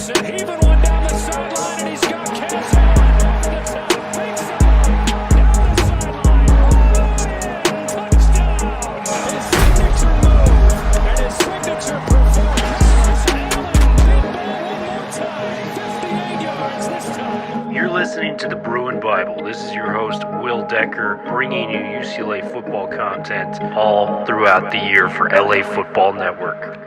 Anderson heaving one down the sideline, and he's got Cass Allen over the top. Big side, down the sideline. Touchdown. His signature move and his signature performance. Allen deep ball one more time. 58 yards this time. You're listening to the Bruin Bible. This is your host, Will Decker, bringing you UCLA football content all throughout the year for LA Football Network.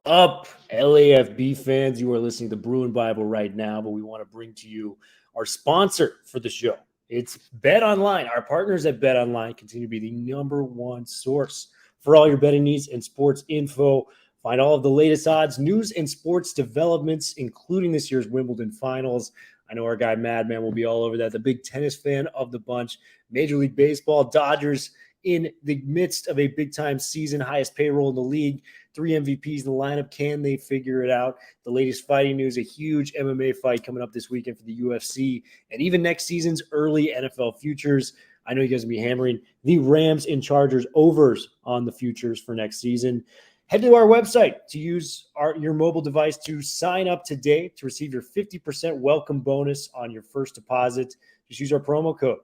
Up, LAFB fans, you are listening to the Bruin Bible right now, but we want to bring to you our sponsor for the show. It's BetOnline. Our partners at BetOnline continue to be the number one source for all your betting needs and sports info. Find all of the latest odds, news, and sports developments, including this year's Wimbledon finals. I know our guy Madman will be all over that. The big tennis fan of the bunch. Major League Baseball, Dodgers in the midst of a big-time season, highest payroll in the league, 3 MVPs in the lineup. Can they figure it out? The latest fighting news, a huge MMA fight coming up this weekend for the UFC, and even next season's early NFL futures. I know you guys will be hammering the Rams and Chargers overs on the futures for next season. Head to our website to use your mobile device to sign up today to receive your 50% welcome bonus on your first deposit. Just use our promo code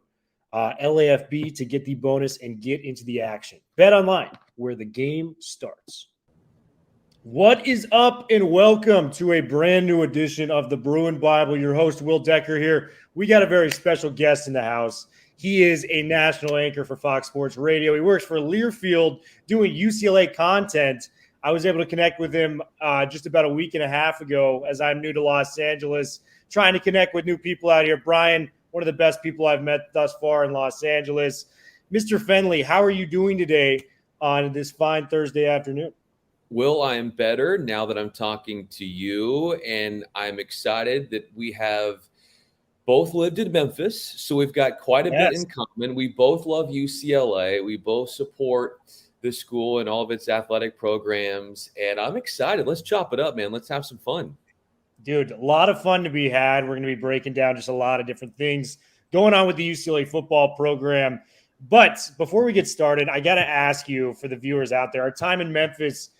LAFB to get the bonus and get into the action. Bet online, where the game starts. What is up, and welcome to a brand new edition of the Bruin Bible. Your host, Will Decker, here. We got a very special guest in the house. He is a national anchor for Fox Sports Radio. He works for Learfield doing UCLA content. I was able to connect with him just about a week and a half ago as I'm new to Los Angeles, trying to connect with new people out here. Bryan, one of the best people I've met thus far in Los Angeles. Mr. Fenley, how are you doing today on this fine Thursday afternoon? Will, I am better now that I'm talking to you, and I'm excited that we have both lived in Memphis, so we've got quite a bit in common. We both love UCLA. We both support the school and all of its athletic programs, and I'm excited. Let's chop it up, man. Let's have some fun. Dude, a lot of fun to be had. We're going to be breaking down just a lot of different things going on with the UCLA football program. But before we get started, I got to ask you, for the viewers out there, our time in Memphis,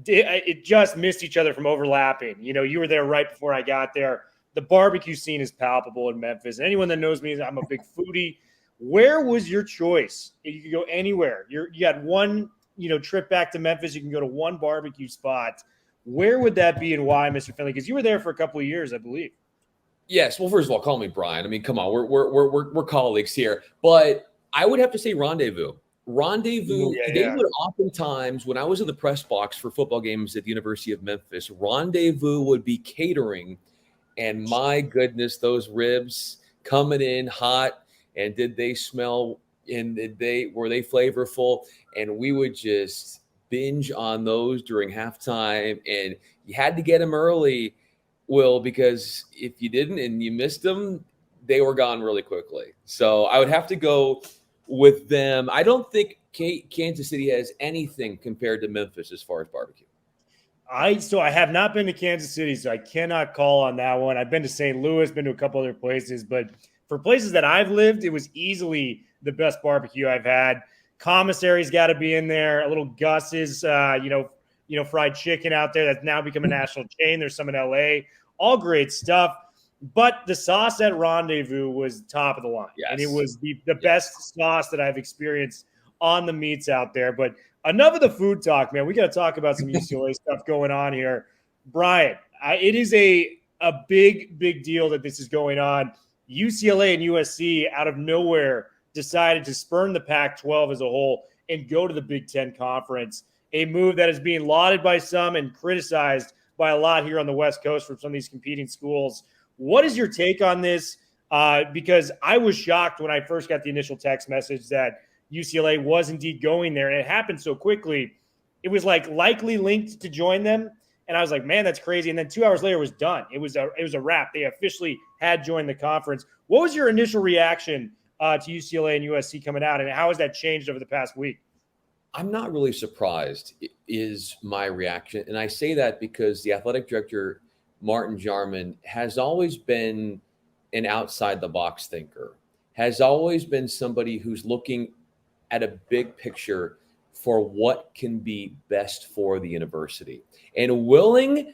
it just missed each other from overlapping. You know, you were there right before I got there. The barbecue scene is palpable in Memphis. And anyone that knows me, I'm a big foodie. Where was your choice? You could go anywhere. You had one, trip back to Memphis. You can go to one barbecue spot. Where would that be and why, Mr. Fenley? Because you were there for a couple of years, I believe. Yes. Well, first of all, call me Bryan. I mean, come on, we're colleagues here. But I would have to say Rendezvous. They would oftentimes, when I was in the press box for football games at the University of Memphis, Rendezvous would be catering. And my goodness, those ribs coming in hot, and did they smell, and were they flavorful? And we would just binge on those during halftime, and you had to get them early, Will, because if you didn't and you missed them, they were gone really quickly. So I would have to go with them. I don't think Kansas City has anything compared to Memphis as far as barbecue. I have not been to Kansas City, so I cannot call on that one. I've been to St. Louis, been to a couple other places, but for places that I've lived, it was easily the best barbecue I've had. Commissary's got to be in there. A little Gus's, fried chicken out there that's now become a national chain. There's some in LA. All great stuff. But the sauce at Rendezvous was top of the line. Yes. And it was the best sauce that I've experienced on the meats out there. But enough of the food talk, man. We got to talk about some UCLA stuff going on here. Bryan, it is a big, big deal that this is going on. UCLA and USC out of nowhere decided to spurn the Pac-12 as a whole and go to the Big 10 conference, a move that is being lauded by some and criticized by a lot here on the West Coast from some of these competing schools. What is your take on this? Because I was shocked when I first got the initial text message that UCLA was indeed going there, and it happened so quickly. It was like likely linked to join them, and I was like, man, that's crazy. And then 2 hours later, it was done. It was a wrap. They officially had joined the conference. What was your initial reaction to UCLA and USC coming out, and how has that changed over the past week? I'm not really surprised is my reaction. And I say that because the athletic director, Martin Jarman, has always been an outside-the-box thinker, has always been somebody who's looking at a big picture for what can be best for the university and willing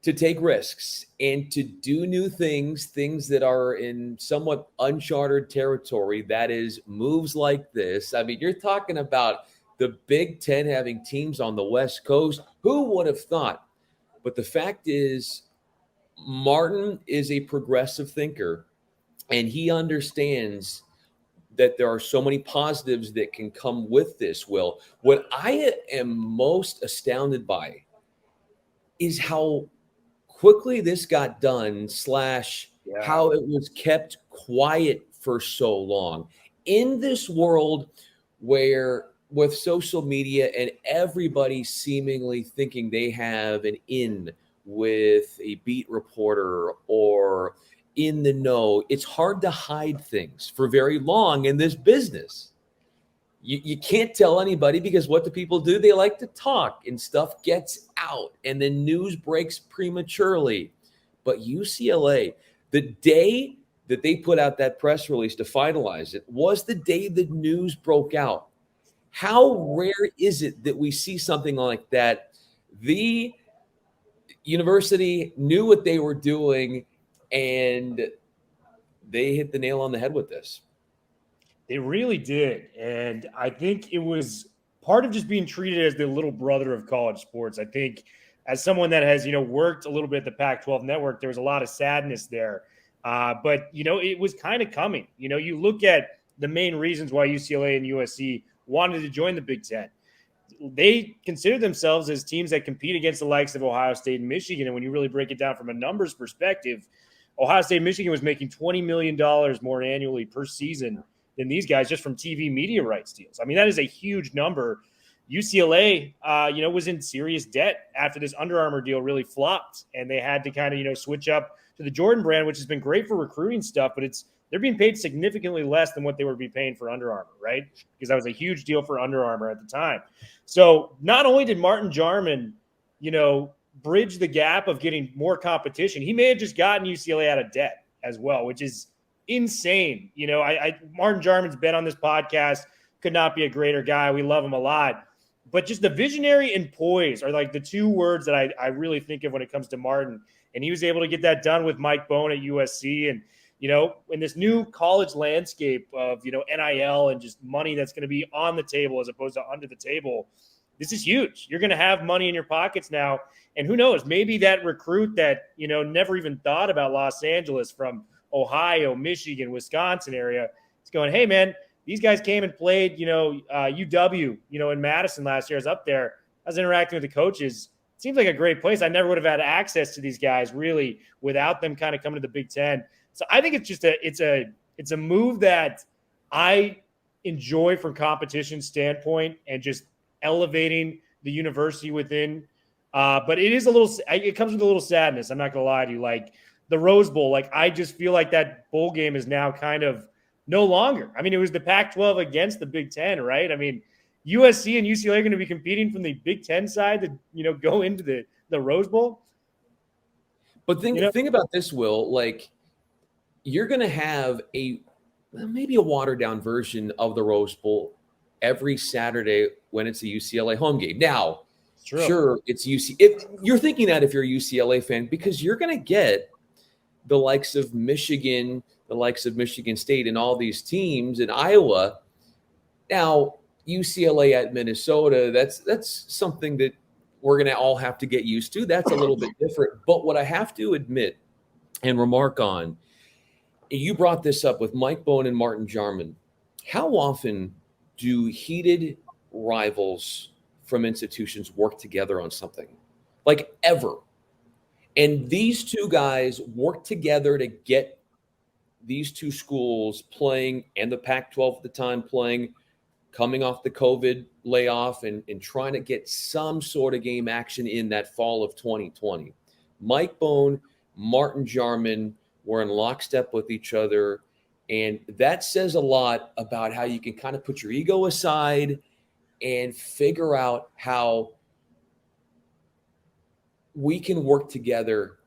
to take risks and to do new things that are in somewhat uncharted territory. That is moves like this. I mean, you're talking about the Big Ten having teams on the West Coast. Who would have thought? But the fact is, Martin is a progressive thinker, and he understands that there are so many positives that can come with this, Will. What I am most astounded by is how quickly this got done / how it was kept quiet for so long. In this world where with social media and everybody seemingly thinking they have an in with a beat reporter or in the know, it's hard to hide things for very long in this business. You can't tell anybody because what do people do? They like to talk and stuff gets out and then news breaks prematurely. But UCLA, the day that they put out that press release to finalize it was the day the news broke out. How rare is it that we see something like that? The university knew what they were doing and they hit the nail on the head with this. They really did. And I think it was part of just being treated as the little brother of college sports. I think as someone that has, worked a little bit at the Pac-12 network, there was a lot of sadness there. But it was kind of coming. You look at the main reasons why UCLA and USC wanted to join the Big Ten. They consider themselves as teams that compete against the likes of Ohio State and Michigan. And when you really break it down from a numbers perspective, Ohio State and Michigan was making $20 million more annually per season than these guys just from TV media rights deals. I mean, that is a huge number. UCLA, was in serious debt after this Under Armour deal really flopped, and they had to kind of, switch up to the Jordan brand, which has been great for recruiting stuff, but they're being paid significantly less than what they would be paying for Under Armour, right? Because that was a huge deal for Under Armour at the time. So not only did Martin Jarman, bridge the gap of getting more competition, he may have just gotten UCLA out of debt as well, which is insane. Martin Jarman's been on this podcast, could not be a greater guy. We love him a lot. But just the visionary and poise are like the two words that I really think of when it comes to Martin. And he was able to get that done with Mike Bohn at USC. And, in this new college landscape of, NIL and just money that's going to be on the table as opposed to under the table, this is huge. You're going to have money in your pockets now. And who knows, maybe that recruit that, never even thought about Los Angeles from Ohio, Michigan, Wisconsin area, is going, hey, man, these guys came and played, UW, in Madison last year. I was up there. I was interacting with the coaches. It seems like a great place. I never would have had access to these guys really without them kind of coming to the Big Ten. So I think it's just it's a move that I enjoy from competition standpoint and just elevating the university within. But it comes with a little sadness. I'm not going to lie to you. Like the Rose Bowl, I just feel like that bowl game is now kind of no longer. I mean, it was the Pac-12 against the Big Ten, right? I mean, USC and UCLA are going to be competing from the Big Ten side to, go into the Rose Bowl. But think about this, Will. You're going to have maybe a watered-down version of the Rose Bowl every Saturday when it's a UCLA home game. Now, sure, it's UC. You're thinking that if you're a UCLA fan, because you're going to get the likes of Michigan, the likes of Michigan State, and all these teams in Iowa. Now, UCLA at Minnesota, that's something that we're going to all have to get used to. That's a little bit different. But what I have to admit and remark on, you brought this up with Mike Bohn and Martin Jarman. How often do heated rivals from institutions work together on something? Ever. And these two guys work together to get these two schools playing, and the Pac-12 at the time playing, coming off the COVID layoff and trying to get some sort of game action in that fall of 2020. Mike Bohn, Martin Jarman were in lockstep with each other. And that says a lot about how you can kind of put your ego aside and figure out how we can work together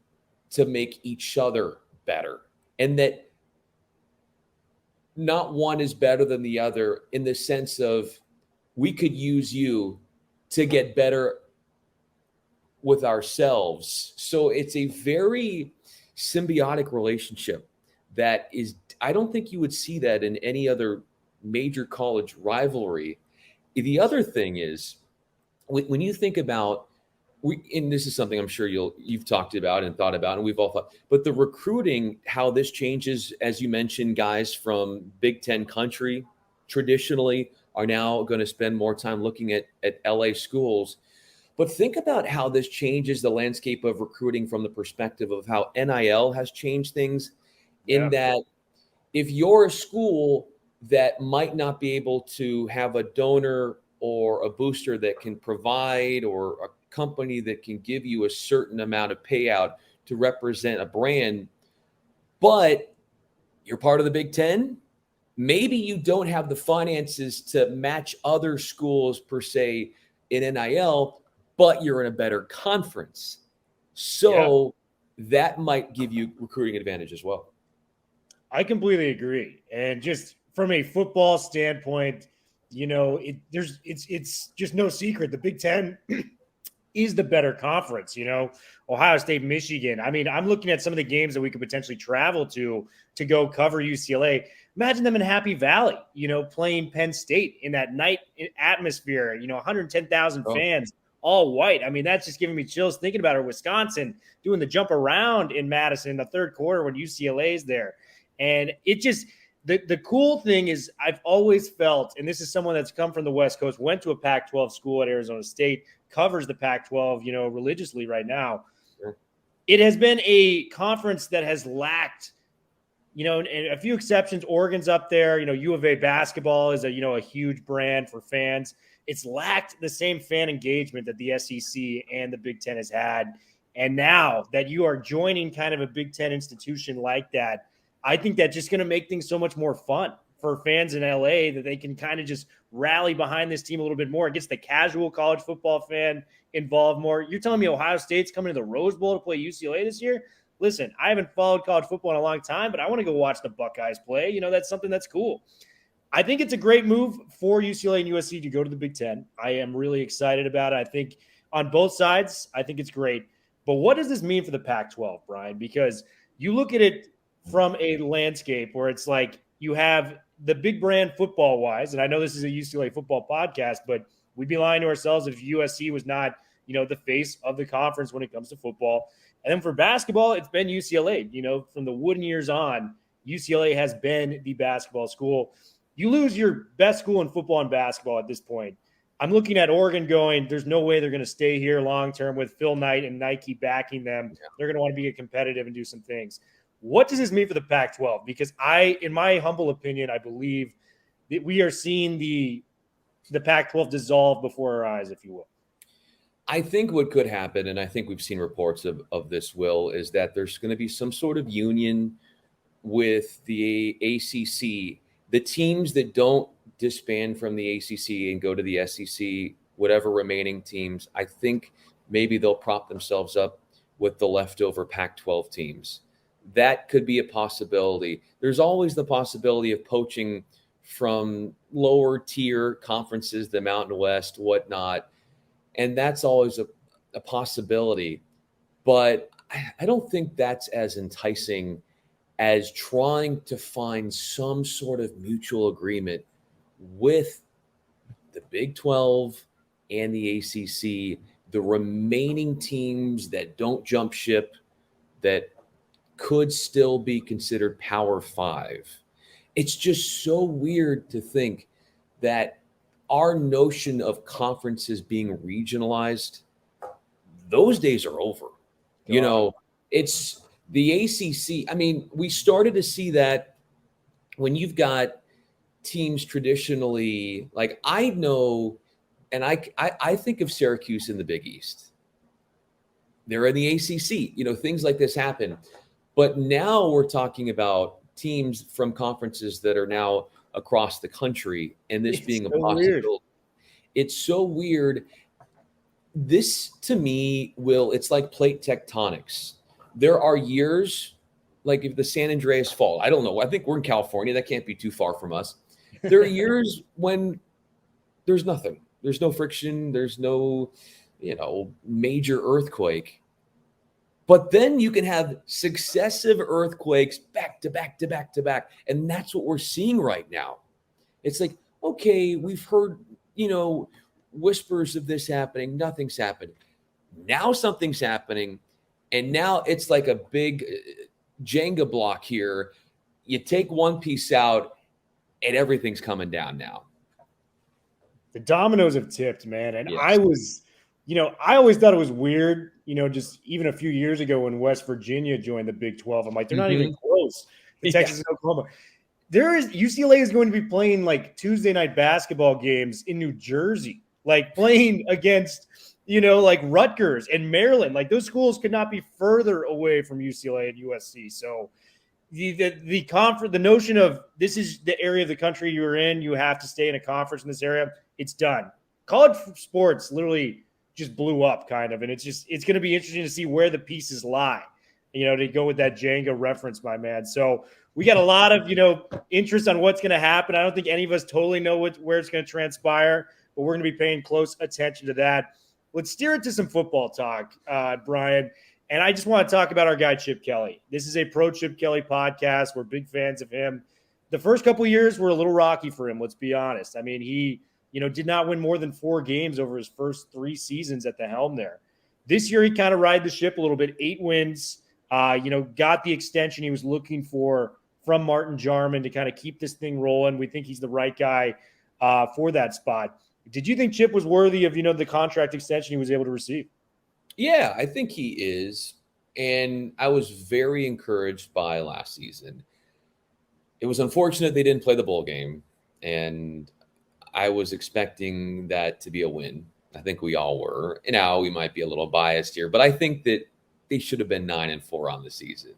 to make each other better. And that not one is better than the other in the sense of we could use you to get better with ourselves. So it's a very symbiotic relationship that is, I don't think you would see that in any other major college rivalry. The other thing is, when you think about, and this is something I'm sure you've talked about and thought about, and we've all thought, but the recruiting, how this changes, as you mentioned, guys from Big Ten country traditionally are now going to spend more time looking at LA schools. But think about how this changes the landscape of recruiting from the perspective of how NIL has changed things, in that if you're a school that might not be able to have a donor or a booster that can provide, or a company that can give you a certain amount of payout to represent a brand, but you're part of the Big Ten, maybe you don't have the finances to match other schools per se in NIL, but you're in a better conference. So that might give you recruiting advantage as well. I completely agree. And just from a football standpoint, it's just no secret. The Big Ten is the better conference, Ohio State, Michigan. I mean, I'm looking at some of the games that we could potentially travel to go cover UCLA. Imagine them in Happy Valley, playing Penn State in that night atmosphere, 110,000 fans, all white. I mean, that's just giving me chills thinking about it. Wisconsin doing the jump around in Madison in the third quarter when UCLA is there. And it just – the cool thing is, I've always felt, and this is someone that's come from the West Coast, went to a Pac-12 school at Arizona State, covers the Pac-12, religiously right now. Sure. It has been a conference that has lacked, and a few exceptions. Oregon's up there. U of A basketball is a huge brand for fans. It's lacked the same fan engagement that the SEC and the Big Ten has had. And now that you are joining kind of a Big Ten institution like that, I think that's just going to make things so much more fun for fans in LA, that they can kind of just rally behind this team a little bit more. It gets the casual college football fan involved more. You're telling me Ohio State's coming to the Rose Bowl to play UCLA this year? Listen, I haven't followed college football in a long time, but I want to go watch the Buckeyes play. That's something that's cool. I think it's a great move for UCLA and USC to go to the Big Ten. I am really excited about it. I think on both sides, I think it's great. But what does this mean for the Pac-12, Brian? Because you look at it from a landscape where it's like you have the big brand football-wise, and I know this is a UCLA football podcast, but we'd be lying to ourselves if USC was not, the face of the conference when it comes to football. And then for basketball, it's been UCLA. From the Wooden years on, UCLA has been the basketball school. You lose your best school in football and basketball at this point. I'm looking at Oregon going, there's no way they're going to stay here long-term with Phil Knight and Nike backing them. They're going to want to be competitive and do some things. What does this mean for the Pac-12? Because in my humble opinion, I believe that we are seeing the Pac-12 dissolve before our eyes, if you will. I think what could happen, and I think we've seen reports of this, Will, is that there's going to be some sort of union with the ACC. The teams that don't disband from the ACC and go to the SEC, whatever remaining teams, I think maybe they'll prop themselves up with the leftover Pac-12 teams. That could be a possibility. There's always the possibility of poaching from lower tier conferences, the Mountain West, whatnot. And that's always a possibility. But I don't think that's as enticing as trying to find some sort of mutual agreement with the Big 12 and the ACC, the remaining teams that don't jump ship, that could still be considered Power 5. It's just so weird to think that our notion of conferences being regionalized, those days are over. It's the ACC. I mean, we started to see that when you've got teams traditionally, like I know, and I think of Syracuse in the Big East. They're in the ACC. Things like this happen. But now we're talking about teams from conferences that are now across the country, and this being a possibility. Weird. It's so weird. This, to me, Will, it's like plate tectonics. There are years, like if the San Andreas Fault, I don't know. I think we're in California. That can't be too far from us. There are years when there's nothing. There's no friction. There's no major earthquake. But then you can have successive earthquakes back to back to back to back. And that's what we're seeing right now. It's like, okay, we've heard, whispers of this happening. Nothing's happened. Now something's happening. And now it's like a big Jenga block here. You take one piece out and everything's coming down now. The dominoes have tipped, man. And Yes. I always thought it was weird, just even a few years ago when West Virginia joined the Big 12. I'm like, they're not even close to Texas and Oklahoma. UCLA is going to be playing like Tuesday night basketball games in New Jersey, like playing against, like Rutgers and Maryland. Like those schools could not be further away from UCLA and USC. So the notion of this is the area of the country you're in, you have to stay in a conference in this area, it's done. College sports literally just blew up kind of, and it's going to be interesting to see where the pieces lie, to go with that Jenga reference, my man. So we got a lot of, interest on what's going to happen. I don't think any of us totally know where it's going to transpire, but we're going to be paying close attention to that. Let's steer it to some football talk, Bryan. And I just want to talk about our guy, Chip Kelly. This is a pro Chip Kelly podcast. We're big fans of him. The first couple of years were a little rocky for him, let's be honest. I mean, he did not win more than 4 games over his first 3 seasons at the helm there. This year, he kind of ride the ship a little bit. 8 wins, got the extension he was looking for from Martin Jarman to kind of keep this thing rolling. We think he's the right guy for that spot. Did you think Chip was worthy of, the contract extension he was able to receive? Yeah, I think he is. And I was very encouraged by last season. It was unfortunate they didn't play the bowl game. And I was expecting that to be a win. I think we all were. And now we might be a little biased here, but I think that they should have been 9-4 on the season,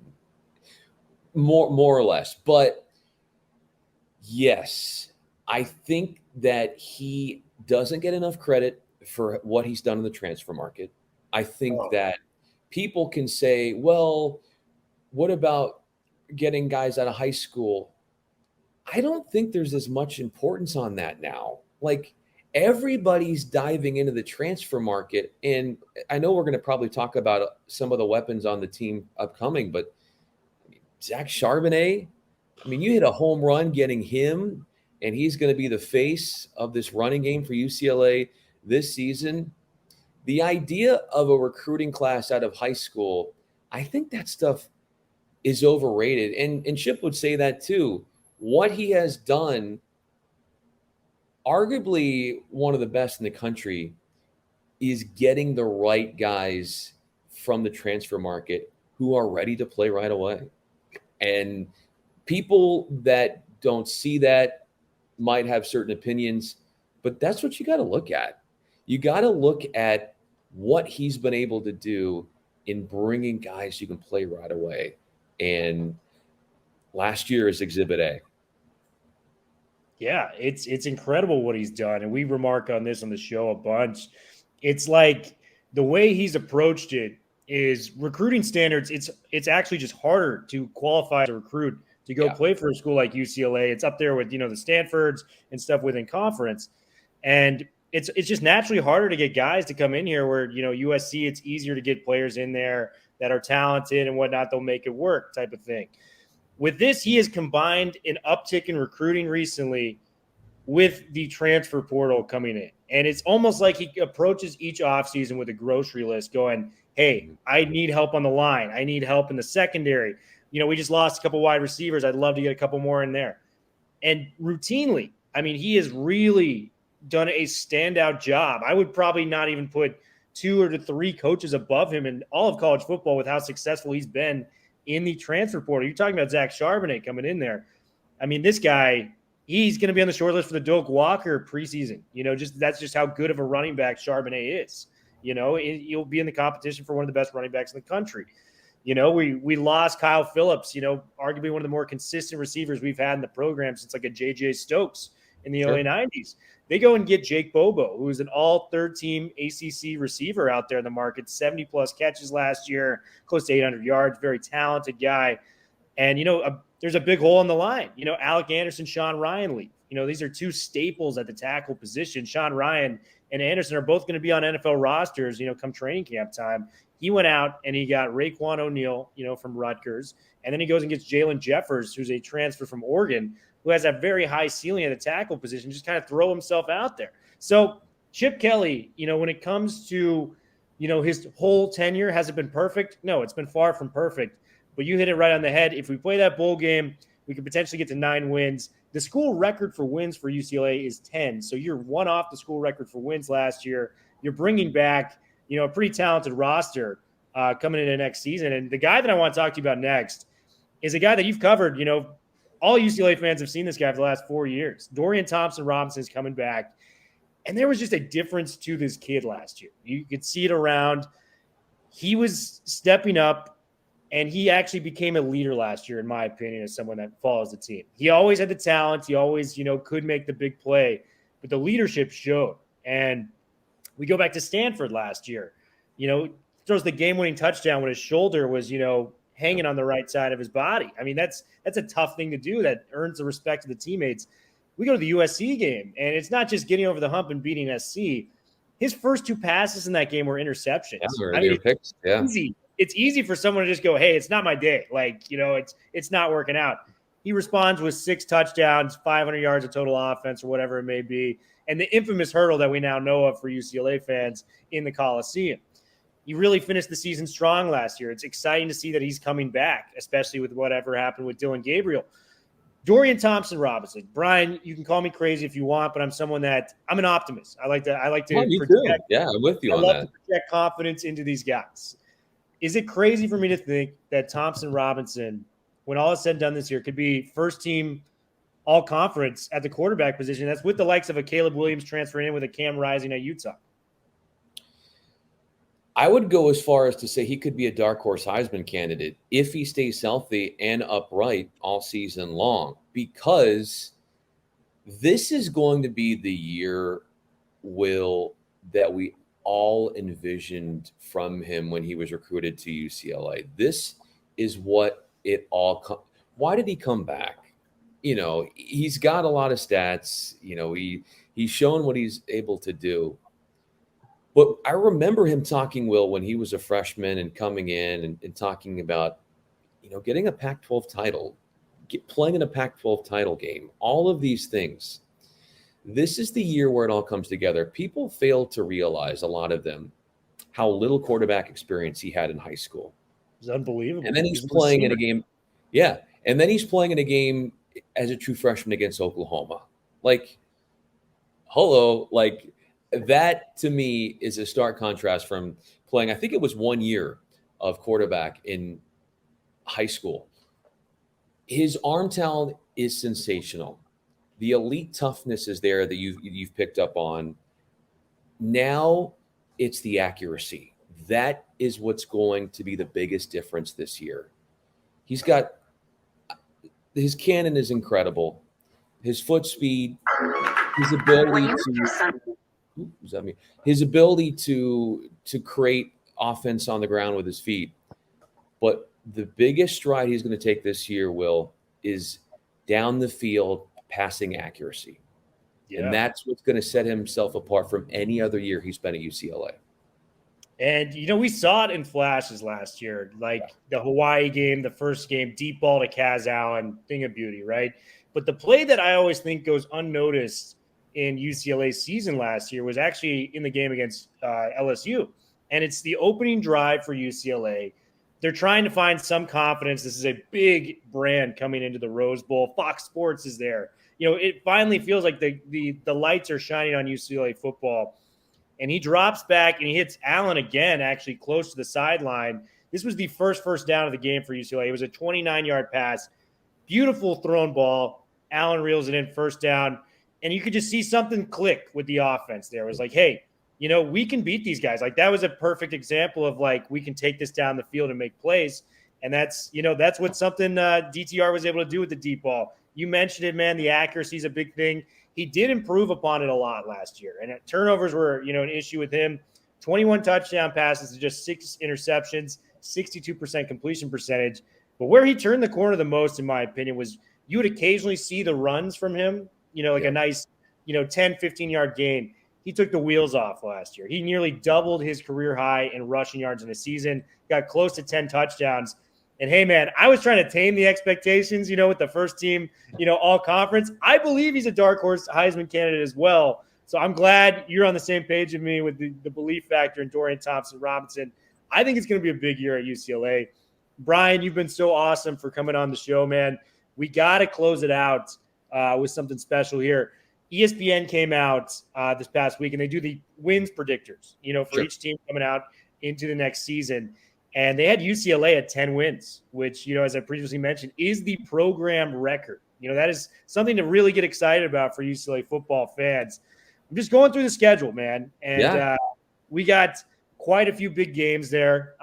more or less. But yes, I think that he doesn't get enough credit for what he's done in the transfer market. I think that people can say, well, what about getting guys out of high school? I don't think there's as much importance on that now. Like everybody's diving into the transfer market. And I know we're going to probably talk about some of the weapons on the team upcoming, but Zach Charbonnet, you hit a home run getting him, and he's going to be the face of this running game for UCLA this season. The idea of a recruiting class out of high school, I think that stuff is overrated. And Chip would say that too. What he has done, arguably one of the best in the country, is getting the right guys from the transfer market who are ready to play right away. And people that don't see that might have certain opinions, but that's what you got to look at. You got to look at what he's been able to do in bringing guys who can play right away. And last year is Exhibit A. Yeah, it's incredible what he's done. And we remark on this on the show a bunch. It's like the way he's approached it is recruiting standards. It's actually just harder to qualify as a recruit to go play for a school like UCLA. It's up there with, the Stanfords and stuff within conference. And it's just naturally harder to get guys to come in here where, USC, it's easier to get players in there that are talented and whatnot. They'll make it work type of thing. With this, he has combined an uptick in recruiting recently with the transfer portal coming in. And it's almost like he approaches each offseason with a grocery list going, hey, I need help on the line. I need help in the secondary. We just lost a couple wide receivers. I'd love to get a couple more in there. And routinely, he has really done a standout job. I would probably not even put 2 or 3 coaches above him in all of college football with how successful he's been in the transfer portal. You're talking about Zach Charbonnet coming in there. This guy, he's going to be on the short list for the Doak Walker preseason. That's just how good of a running back Charbonnet is. He'll be in the competition for one of the best running backs in the country. We lost Kyle Phillips, arguably one of the more consistent receivers we've had in the program since like a J.J. Stokes in the early 90s. They go and get Jake Bobo, who is an all third-team ACC receiver out there in the market, 70-plus catches last year, close to 800 yards, very talented guy. And, there's a big hole in the line. Alec Anderson, Sean Ryan leave. These are 2 staples at the tackle position. Sean Ryan and Anderson are both going to be on NFL rosters, come training camp time. He went out and he got Raekwon O'Neal, from Rutgers. And then he goes and gets Jalen Jeffers, who's a transfer from Oregon, who has a very high ceiling at the tackle position, just kind of throw himself out there. So Chip Kelly, when it comes to, his whole tenure, has it been perfect? No, it's been far from perfect. But you hit it right on the head. If we play that bowl game, we could potentially get to 9 wins. The school record for wins for UCLA is 10. So you're one off the school record for wins last year. You're bringing back, a pretty talented roster coming into next season. And the guy that I want to talk to you about next is a guy that you've covered. All UCLA fans have seen this guy for the last 4 years. Dorian Thompson-Robinson is coming back. And there was just a difference to this kid last year. You could see it around. He was stepping up, and he actually became a leader last year, in my opinion, as someone that follows the team. He always had the talent. He always, could make the big play. But the leadership showed. And we go back to Stanford last year. Throws the game-winning touchdown when his shoulder was, hanging on the right side of his body. I mean, that's a tough thing to do that earns the respect of the teammates. We go to the USC game, and it's not just getting over the hump and beating SC. His first 2 passes in that game were interceptions. Picks. Yeah. It's easy for someone to just go, hey, it's not my day. It's not working out. He responds with 6 touchdowns, 500 yards of total offense, or whatever it may be, and the infamous hurdle that we now know of for UCLA fans in the Coliseum. He really finished the season strong last year. It's exciting to see that he's coming back, especially with whatever happened with Dylan Gabriel. Dorian Thompson-Robinson. Brian, you can call me crazy if you want, but I'm an optimist. I like to project. Yeah, I'm with you on that. I love to project confidence into these guys. Is it crazy for me to think that Thompson-Robinson, when all is said and done this year, could be first team all conference at the quarterback position? That's with the likes of a Caleb Williams transferring in with a Cam Rising at Utah. I would go as far as to say he could be a dark horse Heisman candidate if he stays healthy and upright all season long, because this is going to be the year, Will, that we all envisioned from him when he was recruited to UCLA. This is what it all why did he come back? He's got a lot of stats. He's shown what he's able to do. But I remember him talking, Will, when he was a freshman and coming in and talking about, getting a Pac-12 title, playing in a Pac-12 title game, all of these things. This is the year where it all comes together. People fail to realize, a lot of them, how little quarterback experience he had in high school. It's unbelievable. And then he's playing in a game. Yeah. And then he's playing in a game as a true freshman against Oklahoma. That to me is a stark contrast from playing, I think it was 1 year of quarterback in high school. His arm talent is sensational. The elite toughness is there that you've picked up on. Now it's the accuracy. That is what's going to be the biggest difference this year. His cannon is incredible. His foot speed, his ability to create offense on the ground with his feet. But the biggest stride he's going to take this year, Will, is down the field passing accuracy. Yeah. And that's what's going to set himself apart from any other year he's been at UCLA. And, we saw it in flashes last year, like the Hawaii game, the first game, deep ball to Kaz Allen, thing of beauty, right? But the play that I always think goes unnoticed in UCLA's season last year was actually in the game against LSU. And it's the opening drive for UCLA. They're trying to find some confidence. This is a big brand coming into the Rose Bowl. Fox Sports is there. It finally feels like the lights are shining on UCLA football. And he drops back and he hits Allen again, actually close to the sideline. This was the first down of the game for UCLA. It was a 29-yard pass. Beautiful thrown ball. Allen reels it in, first down. And you could just see something click with the offense there. It was like, hey, we can beat these guys. That was a perfect example of we can take this down the field and make plays. And that's what something DTR was able to do with the deep ball. You mentioned it, man. The accuracy is a big thing. He did improve upon it a lot last year. And turnovers were, an issue with him. 21 touchdown passes to just 6 interceptions, 62% completion percentage. But where he turned the corner the most, in my opinion, was you would occasionally see the runs from him, a nice, 10, 15-yard gain. he took the wheels off last year. He nearly doubled his career high in rushing yards in a season, got close to 10 touchdowns. And hey, man, I was trying to tame the expectations, with the first team, all conference. I believe he's a dark horse Heisman candidate as well. So I'm glad you're on the same page with me with the belief factor in Dorian Thompson-Robinson. I think it's going to be a big year at UCLA. Bryan, you've been so awesome for coming on the show, man. We got to close it out with something special here. ESPN came out this past week, and they do the wins predictors, for each team coming out into the next season. And they had UCLA at 10 wins, which, as I previously mentioned, is the program record. That is something to really get excited about for UCLA football fans. I'm just going through the schedule, man. And we got quite a few big games there.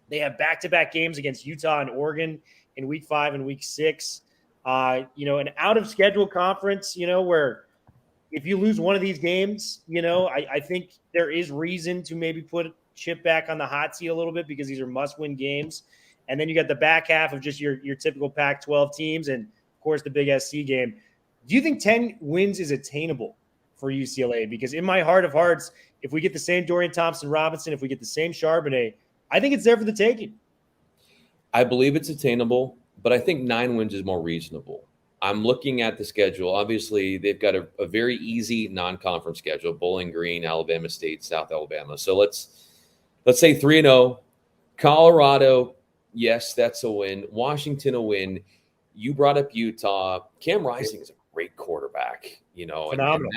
They have back-to-back games against Utah and Oregon in week 5 and week 6. An out-of-schedule conference, where if you lose one of these games, I think there is reason to maybe put Chip back on the hot seat a little bit because these are must-win games. And then you got the back half of just your typical Pac-12 teams and, of course, the big SC game. Do you think 10 wins is attainable for UCLA? Because in my heart of hearts, if we get the same Dorian Thompson-Robinson, if we get the same Charbonnet, I think it's there for the taking. I believe it's attainable, but I think 9 wins is more reasonable. I'm looking at the schedule. Obviously, they've got a very easy non-conference schedule: Bowling Green, Alabama State, South Alabama. So let's say 3-0. Colorado, yes, that's a win. Washington, a win. You brought up Utah. Cam Rising is a great quarterback, Phenomenal.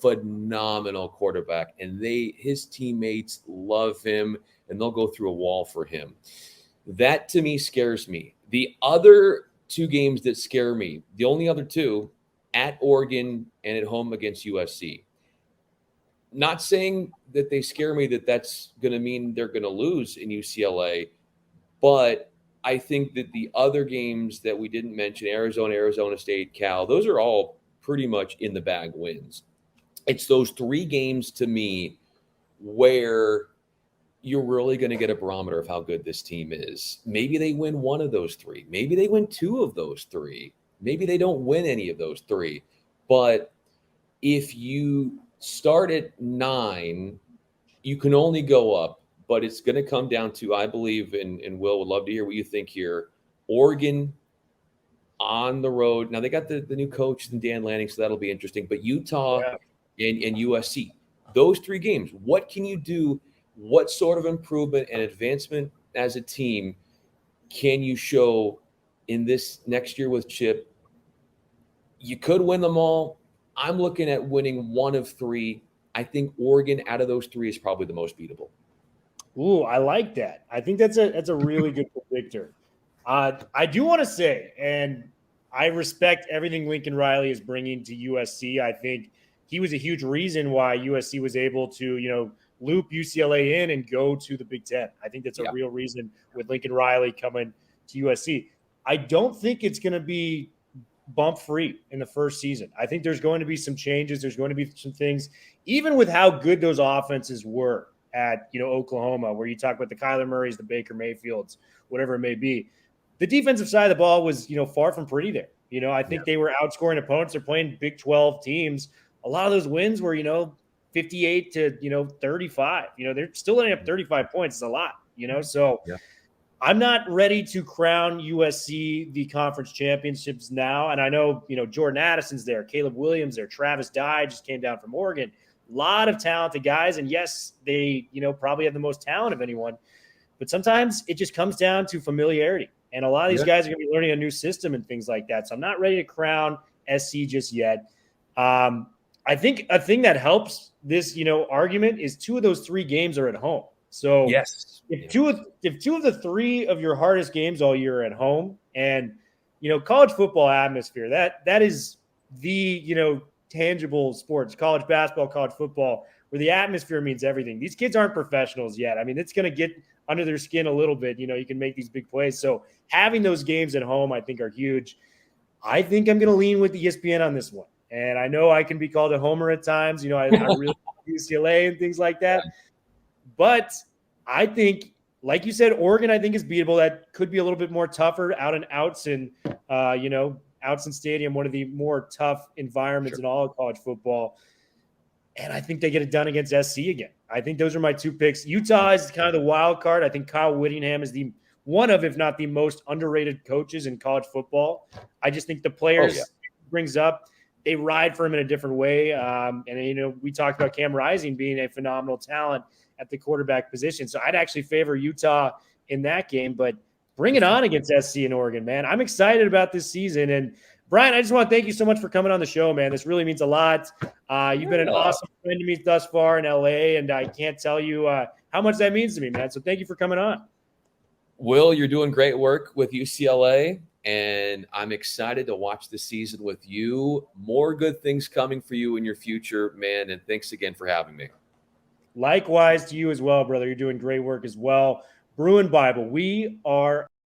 Phenomenal quarterback. And his teammates love him, and they'll go through a wall for him. That, to me, scares me. The other 2 games that scare me, the only other 2, at Oregon and at home against USC. Not saying that they scare me that's going to mean they're going to lose in UCLA, but I think that the other games that we didn't mention, Arizona State, Cal, those are all pretty much in the bag wins. It's those 3 games to me where you're really going to get a barometer of how good this team is. Maybe they win 1 of those 3. Maybe they win 2 of those 3. Maybe they don't win any of those 3. But if you start at 9, you can only go up. But it's going to come down to, I believe, and Will would love to hear what you think here, Oregon on the road. Now, they got the new coach and Dan Lanning, so that'll be interesting. But Utah and USC, those 3 games, what can you do? What sort of improvement and advancement as a team can you show in this next year with Chip? You could win them all. I'm looking at winning 1 of 3. I think Oregon out of those 3 is probably the most beatable. Ooh, I like that. I think that's a really good predictor. I do want to say, and I respect everything Lincoln Riley is bringing to USC. I think he was a huge reason why USC was able to, loop UCLA in and go to the Big Ten. I think that's a real reason with Lincoln Riley coming to USC. I don't think it's going to be bump free in the first season. I think there's going to be some changes. There's going to be some things, even with how good those offenses were at, Oklahoma, where you talk about the Kyler Murrays, the Baker Mayfields, whatever it may be. The defensive side of the ball was, far from pretty there. I think they were outscoring opponents. They're playing Big 12 teams. A lot of those wins were, 58 to, 35. They're still ending up 35 points. It's a lot, So I'm not ready to crown USC the conference championships now. And I know, Jordan Addison's there, Caleb Williams there, Travis Dye just came down from Oregon. A lot of talented guys. And yes, they, probably have the most talent of anyone. But sometimes it just comes down to familiarity. And a lot of these guys are going to be learning a new system and things like that. So I'm not ready to crown SC just yet. I think a thing that helps this, argument is 2 of those 3 games are at home. So if two of the 3 of your hardest games all year are at home, and college football atmosphere, that is the tangible sports, college basketball, college football, where the atmosphere means everything. These kids aren't professionals yet. I mean, it's going to get under their skin a little bit. You can make these big plays. So having those games at home, I think, are huge. I think I'm going to lean with ESPN on this one. And I know I can be called a homer at times. I really like UCLA and things like that. But I think, like you said, Oregon, I think, is beatable. That could be a little bit more tougher out in Outson, Outson Stadium, one of the more tough environments in all of college football. And I think they get it done against SC again. I think those are my 2 picks. Utah is kind of the wild card. I think Kyle Whittingham is one of, if not the most underrated coaches in college football. I just think the players brings up, they ride for him in a different way. And we talked about Cam Rising being a phenomenal talent at the quarterback position. So I'd actually favor Utah in that game, but bring it on against SC and Oregon, man. I'm excited about this season. And Bryan, I just want to thank you so much for coming on the show, man. This really means a lot. You've been an awesome friend to me thus far in LA, and I can't tell you how much that means to me, man. So thank you for coming on. Will, you're doing great work with UCLA, and I'm excited to watch the season with you. More good things coming for you in your future, man, and thanks again for having me. Likewise to you as well, brother. You're doing great work as well. Bruin Bible, we are